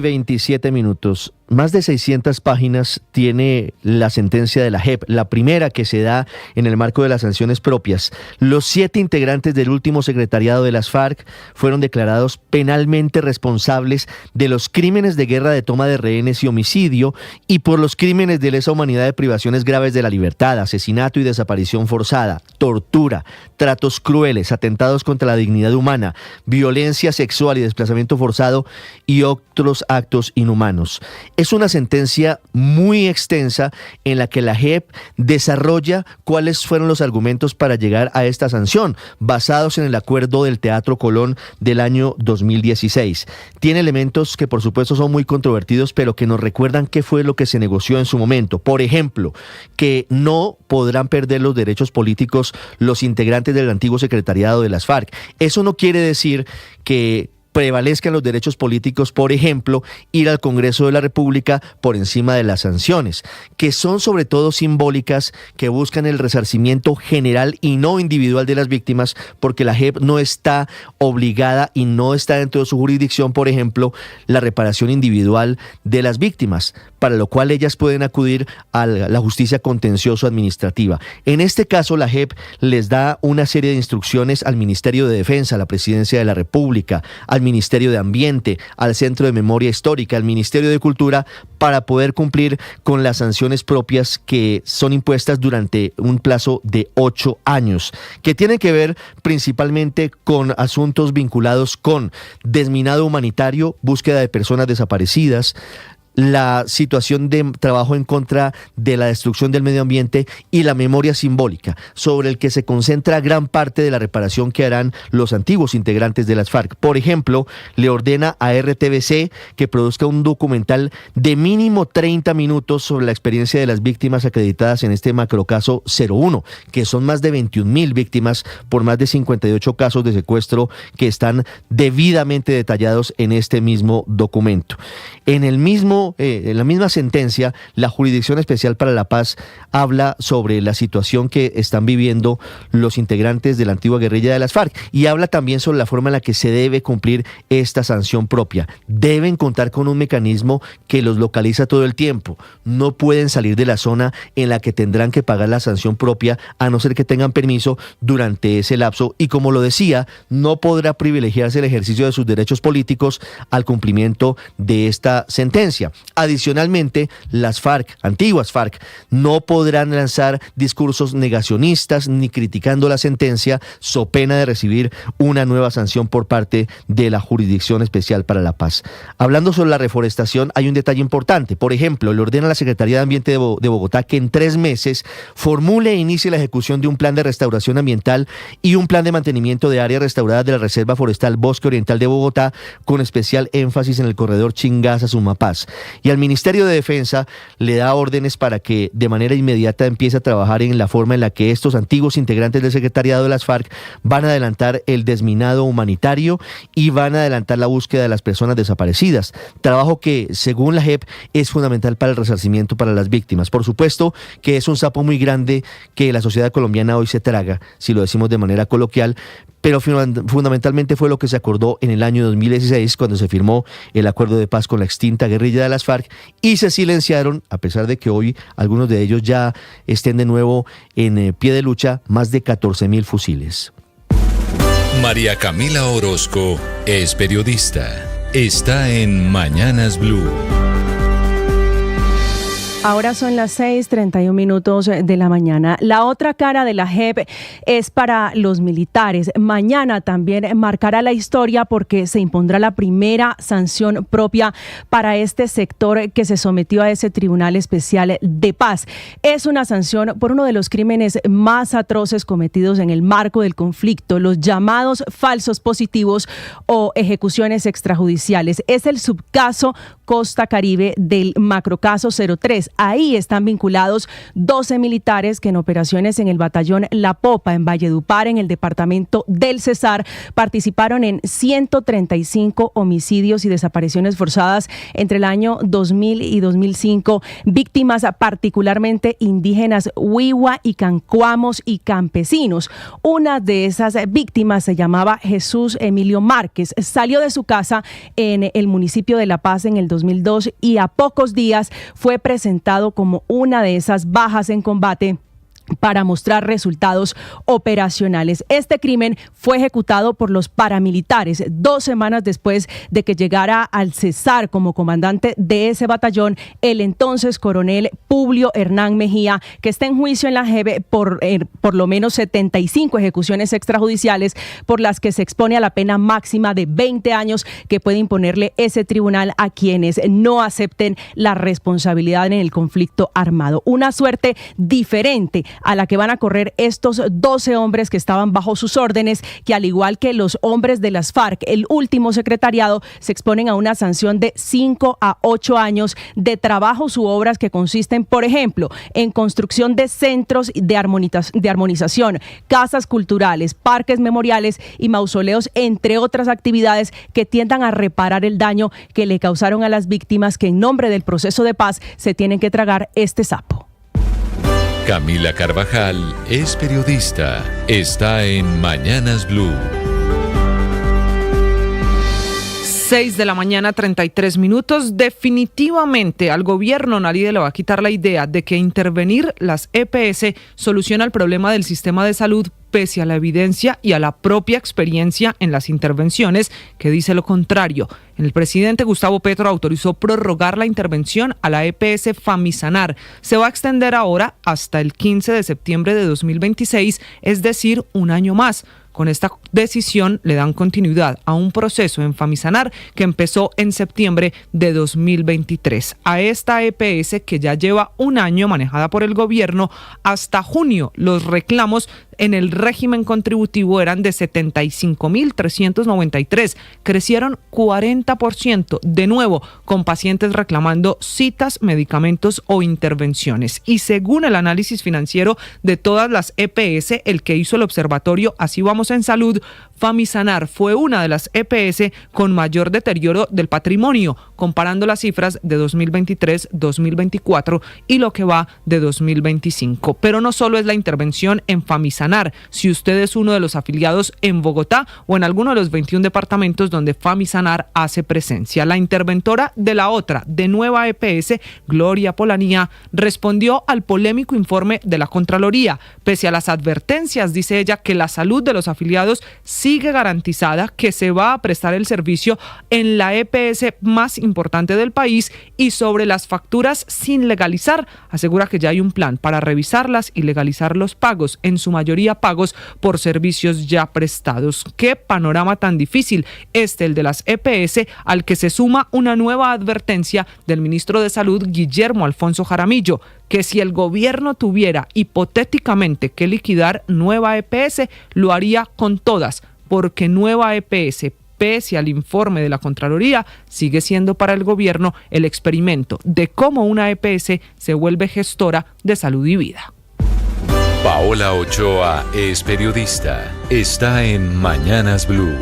27 minutos. Más de 600 páginas tiene la sentencia de la JEP, la primera que se da en el marco de las sanciones propias. Los 7 integrantes del último secretariado de las FARC fueron declarados penalmente responsables de los crímenes de guerra de toma de rehenes y homicidio y por los crímenes de lesa humanidad de privaciones graves de la libertad, asesinato y desaparición forzada, tortura, tratos crueles, atentados contra la dignidad humana, violencia sexual y desplazamiento forzado y otros actos inhumanos. Es una sentencia muy extensa en la que la JEP desarrolla cuáles fueron los argumentos para llegar a esta sanción, basados en el acuerdo del Teatro Colón del año 2016. Tiene elementos que por supuesto son muy controvertidos, pero que nos recuerdan qué fue lo que se negoció en su momento. Por ejemplo, que no podrán perder los derechos políticos los integrantes del antiguo secretariado de las FARC. Eso no quiere decir que prevalezcan los derechos políticos, por ejemplo, ir al Congreso de la República por encima de las sanciones, que son sobre todo simbólicas, que buscan el resarcimiento general y no individual de las víctimas, porque la JEP no está obligada y no está dentro de su jurisdicción, por ejemplo, la reparación individual de las víctimas, para lo cual ellas pueden acudir a la justicia contencioso-administrativa. En este caso, la JEP les da una serie de instrucciones al Ministerio de Defensa, a la Presidencia de la República, al Ministerio de Ambiente, al Centro de Memoria Histórica, al Ministerio de Cultura, para poder cumplir con las sanciones propias que son impuestas durante un plazo de 8 años, que tienen que ver principalmente con asuntos vinculados con desminado humanitario, búsqueda de personas desaparecidas, la situación de trabajo en contra de la destrucción del medio ambiente y la memoria simbólica, sobre el que se concentra gran parte de la reparación que harán los antiguos integrantes de las FARC. Por ejemplo, le ordena a RTBC que produzca un documental de mínimo 30 minutos sobre la experiencia de las víctimas acreditadas en este macrocaso 01, que son más de 21.000 víctimas por más de 58 casos de secuestro que están debidamente detallados en este mismo documento. En la misma sentencia, la Jurisdicción Especial para la Paz habla sobre la situación que están viviendo los integrantes de la antigua guerrilla de las FARC y habla también sobre la forma en la que se debe cumplir esta sanción propia. Deben contar con un mecanismo que los localiza todo el tiempo. No pueden salir de la zona en la que tendrán que pagar la sanción propia, a no ser que tengan permiso durante ese lapso. Y como lo decía, no podrá privilegiarse el ejercicio de sus derechos políticos al cumplimiento de esta sentencia. Adicionalmente, las FARC, antiguas FARC, no podrán lanzar discursos negacionistas ni criticando la sentencia, so pena de recibir una nueva sanción por parte de la Jurisdicción Especial para la Paz. Hablando sobre la reforestación, hay un detalle importante. Por ejemplo, le ordena a la Secretaría de Ambiente de Bogotá que en 3 meses formule e inicie la ejecución de un plan de restauración ambiental y un plan de mantenimiento de áreas restauradas de la Reserva Forestal Bosque Oriental de Bogotá, con especial énfasis en el corredor Chingaza-Sumapaz. Y al Ministerio de Defensa le da órdenes para que de manera inmediata empiece a trabajar en la forma en la que estos antiguos integrantes del secretariado de las FARC van a adelantar el desminado humanitario y van a adelantar la búsqueda de las personas desaparecidas. Trabajo que, según la JEP, es fundamental para el resarcimiento para las víctimas. Por supuesto que es un sapo muy grande que la sociedad colombiana hoy se traga, si lo decimos de manera coloquial, pero fundamentalmente fue lo que se acordó en el año 2016 cuando se firmó el acuerdo de paz con la extinta guerrilla de las FARC y se silenciaron, a pesar de que hoy algunos de ellos ya estén de nuevo en pie de lucha, más de 14.000 fusiles. María Camila Orozco es periodista. Está en Mañanas Blue. Ahora son las 6:31 de la mañana. La otra cara de la JEP es para los militares. Mañana también marcará la historia porque se impondrá la primera sanción propia para este sector que se sometió a ese Tribunal Especial de Paz. Es una sanción por uno de los crímenes más atroces cometidos en el marco del conflicto, los llamados falsos positivos o ejecuciones extrajudiciales. Es el subcaso Costa Caribe del macrocaso 03. Ahí están vinculados 12 militares que en operaciones en el batallón La Popa, en Valledupar, en el departamento del Cesar, participaron en 135 homicidios y desapariciones forzadas entre el año 2000 y 2005, víctimas particularmente indígenas Wiwa y Cancuamos y campesinos. Una de esas víctimas se llamaba Jesús Emilio Márquez. Salió de su casa en el municipio de La Paz en el 2002 y a pocos días fue presentado como una de esas bajas en combate para mostrar resultados operacionales. Este crimen fue ejecutado por los paramilitares 2 semanas después de que llegara al Cesar como comandante de ese batallón el entonces coronel Publio Hernán Mejía, que está en juicio en la JEP por lo menos 75 ejecuciones extrajudiciales por las que se expone a la pena máxima de 20 años que puede imponerle ese tribunal a quienes no acepten la responsabilidad en el conflicto armado. Una suerte diferente a la que van a correr estos 12 hombres que estaban bajo sus órdenes, que al igual que los hombres de las FARC, el último secretariado, se exponen a una sanción de 5 a 8 años de trabajos u obras que consisten, por ejemplo, en construcción de centros de armonización, casas culturales, parques memoriales y mausoleos, entre otras actividades que tiendan a reparar el daño que le causaron a las víctimas que en nombre del proceso de paz se tienen que tragar este sapo. Camila Carvajal es periodista. Está en Mañanas Blue. 6 de la mañana, 33 minutos. Definitivamente al gobierno nadie le va a quitar la idea de que intervenir las EPS soluciona el problema del sistema de salud, pese a la evidencia y a la propia experiencia en las intervenciones que dice lo contrario. El presidente Gustavo Petro autorizó prorrogar la intervención a la EPS Famisanar. Se va a extender ahora hasta el 15 de septiembre de 2026, es decir, un año más. Con esta decisión le dan continuidad a un proceso en Famisanar que empezó en septiembre de 2023. A esta EPS, que ya lleva un año manejada por el gobierno, hasta junio los reclamos en el régimen contributivo eran de 75.393, crecieron 40%, de nuevo con pacientes reclamando citas, medicamentos o intervenciones. Y según el análisis financiero de todas las EPS, el que hizo el observatorio Así Vamos en Salud, Famisanar fue una de las EPS con mayor deterioro del patrimonio, comparando las cifras de 2023, 2024 y lo que va de 2025. Pero no solo es la intervención en Famisanar. Si usted es uno de los afiliados en Bogotá o en alguno de los 21 departamentos donde Famisanar hace presencia, la interventora de la otra, de nueva EPS, Gloria Polanía, respondió al polémico informe de la Contraloría. Pese a las advertencias, dice ella, que la salud de los afiliados sigue garantizada, que se va a prestar el servicio en la EPS más importante del país, y sobre las facturas sin legalizar, asegura que ya hay un plan para revisarlas y legalizar los pagos, en su mayoría pagos por servicios ya prestados. ¿Qué panorama tan difícil el de las EPS, al que se suma una nueva advertencia del ministro de Salud, Guillermo Alfonso Jaramillo, que si el gobierno tuviera hipotéticamente que liquidar nueva EPS, lo haría con todas, porque nueva EPS, pese al informe de la Contraloría, sigue siendo para el gobierno el experimento de cómo una EPS se vuelve gestora de salud y vida. Paola Ochoa es periodista. Está en Mañanas Blue.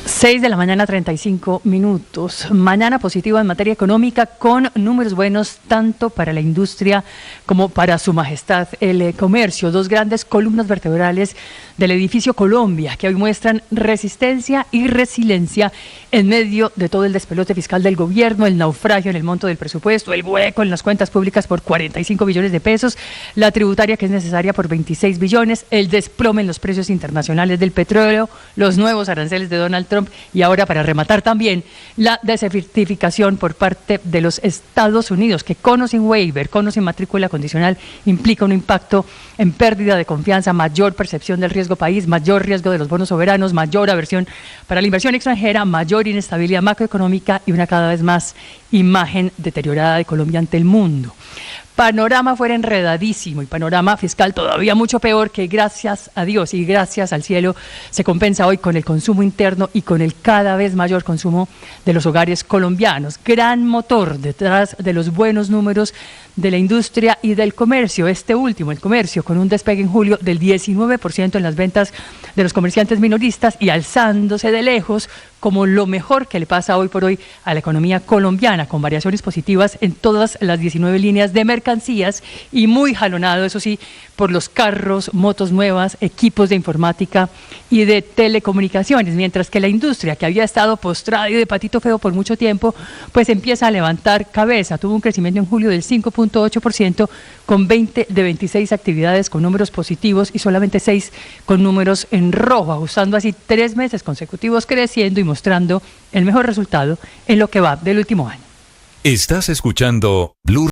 6 de la mañana, 35 minutos. Mañana positiva en materia económica, con números buenos tanto para la industria como para su majestad el comercio. 2 grandes columnas vertebrales del edificio Colombia, que hoy muestran resistencia y resiliencia en medio de todo el despelote fiscal del gobierno, el naufragio en el monto del presupuesto, el hueco en las cuentas públicas por 45 billones de pesos, la tributaria que es necesaria por 26 billones, el desplome en los precios internacionales del petróleo, los nuevos aranceles de Donald Trump y ahora, para rematar, también la desertificación por parte de los Estados Unidos, que con o sin waiver, con o sin matrícula condicional, implica un impacto en pérdida de confianza, mayor percepción del riesgo país, mayor riesgo de los bonos soberanos, mayor aversión para la inversión extranjera, mayor inestabilidad macroeconómica y una cada vez más imagen deteriorada de Colombia ante el mundo. Panorama fuera enredadísimo y panorama fiscal todavía mucho peor, que gracias a Dios y gracias al cielo se compensa hoy con el consumo interno y con el cada vez mayor consumo de los hogares colombianos. Gran motor detrás de los buenos números de la industria y del comercio. Este último, el comercio, con un despegue en julio del 19% en las ventas de los comerciantes minoristas y alzándose de lejos como lo mejor que le pasa hoy por hoy a la economía colombiana, con variaciones positivas en todas las 19 líneas de mercancías y muy jalonado, eso sí, por los carros, motos nuevas, equipos de informática y de telecomunicaciones, mientras que la industria, que había estado postrada y de patito feo por mucho tiempo, pues empieza a levantar cabeza. Tuvo un crecimiento en julio del 5.8%, con 20 de 26 actividades con números positivos y solamente 6 con números en rojo, ajustando así 3 meses consecutivos creciendo y mostrando el mejor resultado en lo que va del último año. Estás escuchando Blue